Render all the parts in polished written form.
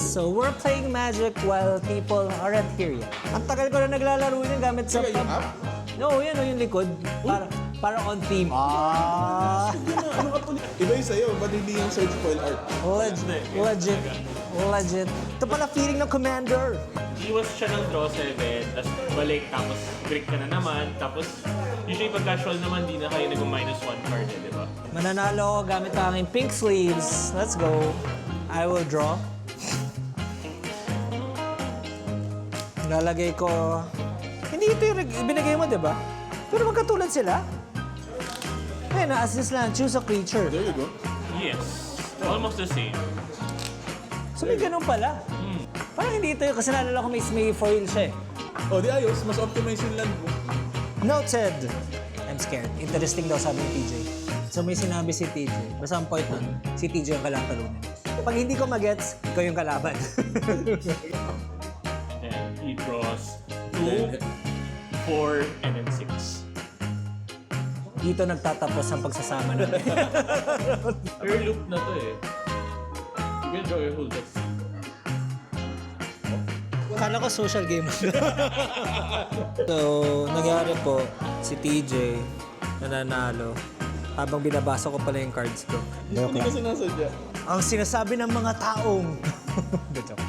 So we're playing Magic while people aren't here yet. Ang tagal ko na naglalaro yun gamit sa Yung app? No, yan o, yung likod. Para on theme. Ano ka po? Iba yung sa'yo, ba't hindi yung search foil art? Legit. Ito pala feeling ng Commander. Iwas siya ng draw 7, tapos balik, tapos break ka na naman, tapos usually pag casual naman, di na kayo nag-minus 1 card, di ba? Mananalo ako gamit ang aking pink sleeves. Let's go. I will draw. Lalagay ko... Hindi ito yung binigay mo, di ba? Pero magkatulad sila. Eh, na-assist lang. Choose a creature. There you go. Yes. Almost the same. So may ganun pala. Parang hindi ito yung kasi naalala ko may foil siya eh. Oh, di ayos. Mas optimize yung land mo. Noted! I'm scared. Interesting daw sabi ni TJ. So may sinabi si TJ. Basta ang point nun, si TJ yung kalatalunan. Pag hindi ko magets, ikaw yung kalaban. And he draws 2, 4, and then 6. Dito nagtatapos ang pagsasama namin. Pero loop na to eh. You can draw your whole deck. Akala ko social game. So, nangyari po, si TJ nananalo habang binabasa ko pala yung cards ko. Hindi ko sinasadya. Ang sinasabi ng mga taong... Joke.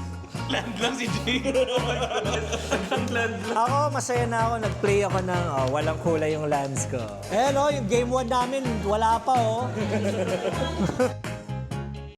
Land lang si Jay. Land lang. Ako, masaya na ako. Nag-play ako ng walang kulay yung lands ko. Eh, no, yung game 1 namin, wala pa, oh.